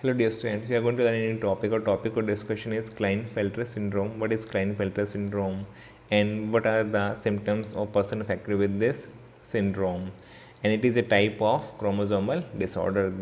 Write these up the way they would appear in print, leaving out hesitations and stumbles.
Hello dear students, we are going to learn a new topic. Our topic of discussion is Klinefelter syndrome. What is Klinefelter syndrome and what are the symptoms of person affected with this syndrome? And it is a type of chromosomal disorder.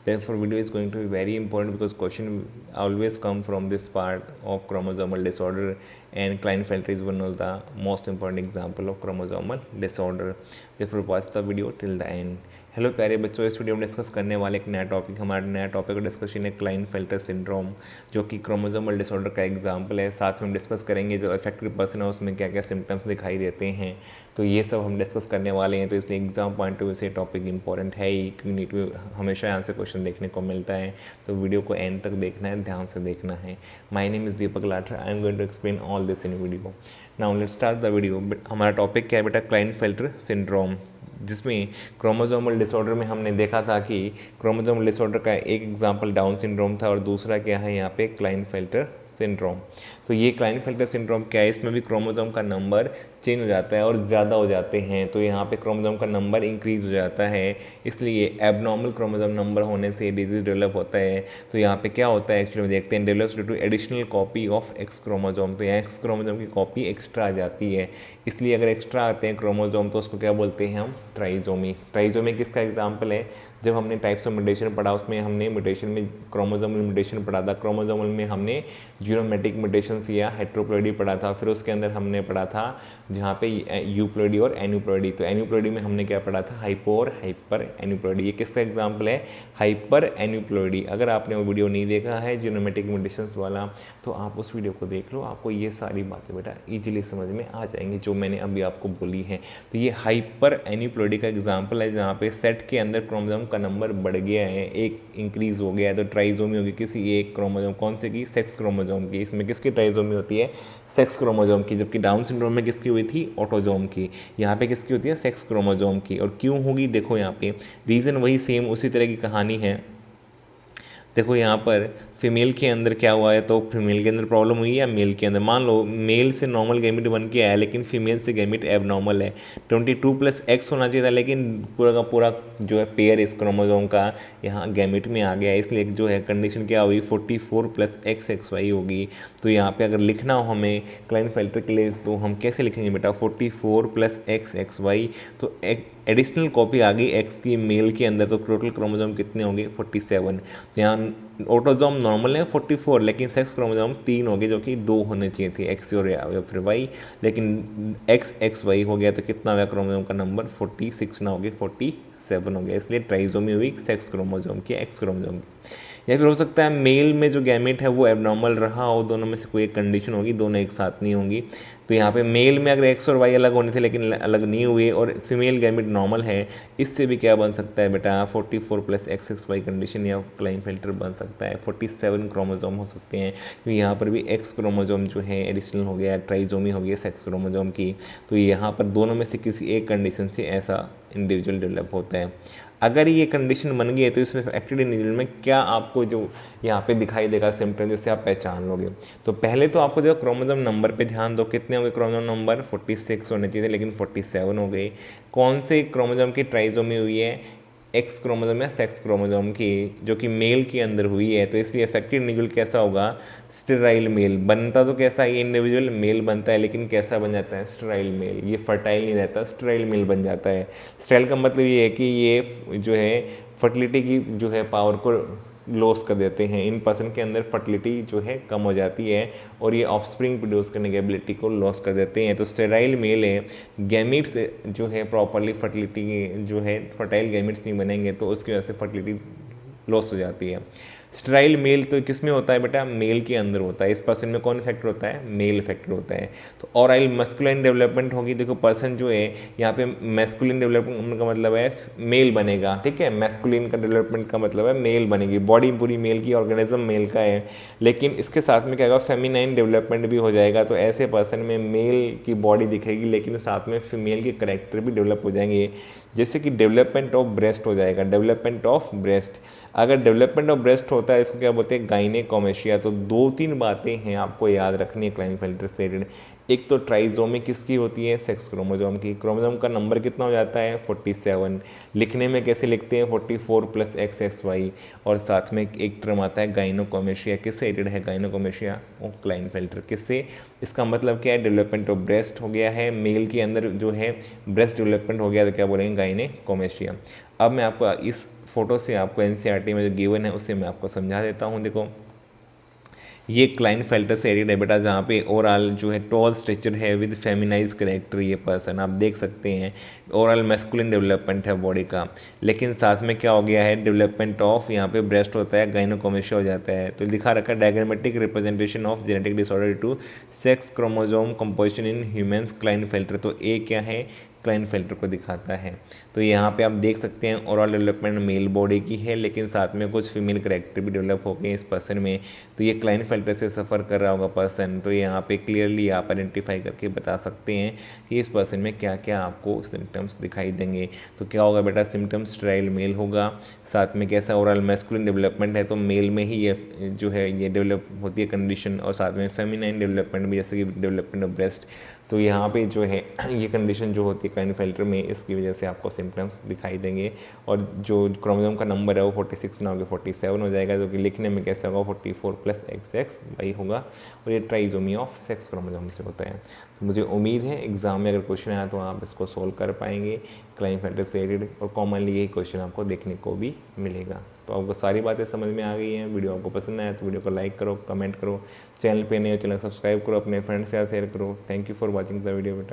Therefore video is going to be very important because question always come from this part of chromosomal disorder, and Klinefelter is one of the most important example of chromosomal disorder. Therefore watch the video till the end. Hello प्यारे बच्चों, इस video में discuss करने वाले एक नया topic, हमारा नया टॉपिक का डिस्कशन है क्लाइनफेल्टर सिंड्रोम, जो कि क्रोमोसोमल डिसऑर्डर का एग्जांपल है। साथ में हम डिस्कस करेंगे जो अफेक्टेड पर्सन है उसमें क्या क्या सिम्टम्स दिखाई देते हैं, तो ये सब हम डिस्कस करने वाले हैं। तो इसलिए एग्जाम पॉइंट ऑफ व्यू से टॉपिक इंपॉर्टेंट है ही, क्योंकि हमेशा यहाँ से क्वेश्चन देखने को मिलता है, तो वीडियो को एंड तक देखना है, ध्यान से देखना है। My name is Deepak Lathar, I am going to explain all this in video. Now let's start the video. हमारा टॉपिक क्या है बेटा? क्लाइनफेल्टर सिंड्रोम, जिसमें क्रोमोसोमल डिसऑर्डर में हमने देखा था कि क्रोमोसोमल डिसऑर्डर का एक एग्जांपल डाउन सिंड्रोम था और दूसरा क्या है यहाँ पे क्लाइनफेल्टर सिंड्रोम। तो ये क्लाइनफेल्टर सिंड्रोम क्या है? इसमें भी क्रोमोसोम का नंबर चेंज हो जाता है और ज़्यादा हो जाते हैं, तो यहाँ पे क्रोमोसोम का नंबर इंक्रीज हो जाता है, इसलिए एबनॉर्मल क्रोमोसोम नंबर होने से डिजीज डेवलप होता है। तो यहाँ पे क्या होता है एक्चुअली देखते हैं, develops due to additional copy of X chromosome. तो यहाँ एक्स क्रोमोसोम की कॉपी एक्स्ट्रा आ जाती है, इसलिए अगर एक्स्ट्रा आते हैं क्रोमोसोम तो उसको क्या बोलते हैं हम? ट्राइजोमी। ट्राइजोमी किसका एग्जाम्पल है? जब हमने टाइप्स ऑफ म्यूटेशन पढ़ा उसमें हमने म्यूटेशन में क्रोमोसोमल म्यूटेशन पढ़ा था, क्रोमोसोमल में हमने जीनोमेटिक म्यूटेशन या हेट्रोप्लॉइडी पढ़ा था, फिर उसके अंदर हमने पढ़ा था जहाँ पे यूप्लॉइडी और एन्यूप्लॉइडी। तो एन्यूप्लॉइडी में हमने क्या पढ़ा था? हाइपो और हाइपर एन्यूप्लॉइडी। ये किसका एग्जाम्पल है? Hyper aneuploidy. अगर आपने वो वीडियो नहीं देखा है जीनोमेटिक म्यूटेशंस वाला, तो आप उस वीडियो को देख लो, आपको ये सारी बातें बेटा इजीली समझ में आ जाएंगी जो मैंने अभी आपको बोली हैं। तो ये हाइपर एन्यूप्लॉइडी का एग्जाम्पल है जहाँ पे सेट के अंदर क्रोमोसोम का नंबर बढ़ गया है, एक इंक्रीज हो गया है, तो ट्राइजोमी होगी किसी एक क्रोमोसोम, कौन से की? सेक्स क्रोमोसोम की। इसमें किसकी ट्राइजोमी होती है? सेक्स क्रोमोसोम की। जबकि डाउन सिंड्रोम में किसकी हुई थी? ऑटोजोम की। यहाँ पे किसकी होती है? सेक्स क्रोमोसोम की। और क्यों होगी देखो यहाँ पे रीज़न वही सेम उसी तरह की कहानी है। देखो यहाँ पर फीमेल के अंदर क्या हुआ है, तो फीमेल के अंदर प्रॉब्लम हुई है मेल के अंदर। मान लो मेल से नॉर्मल गैमिट बन के आया, लेकिन फीमेल से गैमिट एबनॉर्मल है। 22+X होना चाहिए था, लेकिन पूरा का पूरा जो है पेयर इस क्रोमोसोम का यहाँ गैमिट में आ गया, इसलिए जो है कंडीशन क्या हुई? 44+XXY होगी। तो यहाँ पे अगर लिखना हो हमें क्लाइनफेल्टर के लिए, तो हम कैसे लिखेंगे बेटा? 44+XXY। तो एक एडिशनल कॉपी आ गई एक्स की मेल के अंदर, तो टोटल क्रोमोसोम कितने होंगे? 47। तो यहाँ ऑटोजोम नॉर्मल है 44, लेकिन सेक्स क्रोमोसोम 3 हो गए, जो कि 2 होने चाहिए थे, एक्स और या फिर वाई, लेकिन XXY हो गया, तो कितना हो गया क्रोमोसोम का नंबर? 46 ना हो गया 47 हो गया, इसलिए ट्राइजोमी हुई सेक्स क्रोमोसोम की, एक्स क्रोमोसोम की। या फिर हो सकता है मेल में जो गैमेट है वो एबनॉर्मल रहा हो, दोनों में से कोई एक कंडीशन होगी, दोनों एक साथ नहीं होंगी। तो यहाँ पे मेल में अगर एक्स और वाई अलग होने थे लेकिन अलग नहीं हुए, और फीमेल गैमेट नॉर्मल है, इससे भी क्या बन सकता है बेटा? 44+XXY कंडीशन या क्लाइनफेल्टर बन सकता है। 47 क्रोमोसोम हो सकते हैं, क्योंकि यहाँ पर भी एक्स क्रोमोसोम जो है एडिशनल हो गया, ट्राइजोमी हो गया सेक्स क्रोमोसोम की। तो यहाँ पर दोनों में से किसी एक कंडीशन से ऐसा इंडिविजुअल डेवलप होता है। अगर ये कंडीशन बन गई है तो इसमें अफेक्टेड इंडिविजुअल में क्या आपको जो यहाँ पे दिखाई देगा सिम्टम, जिससे आप पहचान लोगे? तो पहले तो आपको जो क्रोमोसोम नंबर पे ध्यान दो, कितने हो गए क्रोमोसोम नंबर? 46 होने चाहिए थे, लेकिन 47 हो गए। कौन से क्रोमोसोम की ट्राइजोमी हुई है? एक्स क्रोमोसोम या सेक्स क्रोमोसोम की, जो कि मेल के अंदर हुई है। तो इसलिए अफेक्टेड इंडिविजुअल कैसा होगा? Sterile male. बनता तो कैसा ये इंडिविजुअल? मेल बनता है, लेकिन कैसा बन जाता है? Sterile mail. ये फर्टाइल नहीं रहता, स्टेराइल मेल बन जाता है। स्टेराइल का मतलब ये है कि ये जो है फर्टिलिटी की जो है पावर को लॉस कर देते हैं, इन पर्सन के अंदर फर्टिलिटी जो है कम हो जाती है और ये ऑफस्प्रिंग प्रोड्यूस करने की एबिलिटी को लॉस कर देते हैं। तो स्टेराइल मेल है, गैमिट्स जो है प्रॉपरली फर्टिलिटी जो है फर्टाइल गैमिट्स नहीं बनेंगे, तो उसकी वजह से फर्टिलिटी लॉस हो जाती है। स्टेराइल मेल तो किस में होता है बेटा? मेल के अंदर होता है। इस पर्सन में कौन इफेक्ट होता है? मेल इफेक्ट होता है। तो ऑराइल मस्कुलिन डेवलपमेंट होगी। देखो पर्सन जो है यहाँ पे मैस्कुलिन डेवलपमेंट का मतलब है मेल बनेगा, ठीक है? मैस्कुलिन का डेवलपमेंट का मतलब है मेल बनेगी, बॉडी पूरी मेल की, ऑर्गेनिज्म मेल का है, लेकिन इसके साथ में क्या होगा? फेमिनाइन डेवलपमेंट भी हो जाएगा। तो ऐसे पर्सन में मेल की बॉडी दिखेगी, लेकिन साथ में फीमेल के करेक्टर भी डेवलप हो जाएंगे, जैसे कि डेवलपमेंट ऑफ ब्रेस्ट हो जाएगा। डेवलपमेंट ऑफ ब्रेस्ट, अगर डेवलपमेंट ऑफ ब्रेस्ट होता है इसको क्या बोलते हैं? गाइनेकोमेशिया। तो 2-3 बातें हैं आपको याद रखनी है क्लाइनफेल्टर से रिलेटेड। एक तो ट्राइजोमी किसकी होती है, सेक्स क्रोमोजोम की। क्रोमोजोम का नंबर कितना हो जाता है 47। लिखने में कैसे लिखते हैं 44 + XXY। और साथ में एक टर्म आता है गाइनोकोमेशिया, किससे रिलेटेड है गाइनोकोमेशिया, वो क्लाइनफेल्टर किससे। इसका मतलब क्या है, डेवलपमेंट ऑफ ब्रेस्ट हो गया है, मेल के अंदर जो है ब्रेस्ट डेवलपमेंट हो गया तो क्या बोलेंगे गाइनोकोमेशिया। अब मैं आपको इस फोटो से आपको एनसीईआरटी में जो गिवन है उससे मैं आपको समझा देता हूँ। देखो ये क्लाइनफेल्टर से एरिड है बेटा, जहाँ पे ओवरऑल जो है टॉल स्ट्रक्चर है विद फेमिनाइज करेक्टर, ये पर्सन आप देख सकते हैं। ओवरऑल मैस्कुलिन डेवलपमेंट है बॉडी का, लेकिन साथ में क्या हो गया है, डेवलपमेंट ऑफ यहाँ पे ब्रेस्ट होता है, गाइनोकोमेशिया हो जाता है। तो लिखा रखा है diagrammatic representation of genetic disorder to sex chromosome composition in humans Klinefelter. तो ए क्या है, क्लाइनफेल्टर को दिखाता है। तो यहाँ पे आप देख सकते हैं ओवरऑल डेवलपमेंट मेल बॉडी की है, लेकिन साथ में कुछ फीमेल करेक्टर भी डेवलप हो गए इस पर्सन में। तो ये क्लाइनफेल्टर से सफ़र कर रहा होगा पर्सन। तो यहाँ पे क्लियरली आप आइडेंटिफाई करके बता सकते हैं कि इस पर्सन में क्या क्या आपको सिम्टम्स दिखाई देंगे। तो क्या होगा बेटा, सिम्टम्स स्टेराइल मेल होगा, साथ में कैसा ओवरऑल मैस्कुलिन डेवलपमेंट है, तो मेल में ही ये जो है ये डेवलप होती है कंडीशन, और साथ में फेमिनाइन डेवलपमेंट भी, जैसे कि डेवलपमेंट ऑफ ब्रेस्ट। तो यहाँ पे जो है ये कंडीशन जो होती है क्लाइनफेल्टर में, इसकी वजह से आपको सिम्टम्स दिखाई देंगे। और जो क्रोमोसोम का नंबर है वो 46 ना होगा 47 हो जाएगा, जो कि लिखने में कैसे होगा 44 + XXY होगा। और ये ट्राइजोमी ऑफ सेक्स क्रोमोसोम से होता है। तो मुझे उम्मीद है एग्जाम में अगर क्वेश्चन आया तो आप इसको सोल्व कर पाएंगे क्लाइनफेल्टर से रिलेटेड, और कॉमनली यही क्वेश्चन आपको देखने को भी मिलेगा। तो आपको सारी बातें समझ में आ गई हैं। वीडियो आपको पसंद आया तो वीडियो को लाइक करो, कमेंट करो, चैनल पे नए हो चैनल सब्सक्राइब करो, अपने फ्रेंड्स के साथ शेयर करो। Thank you for watching the video बेटा।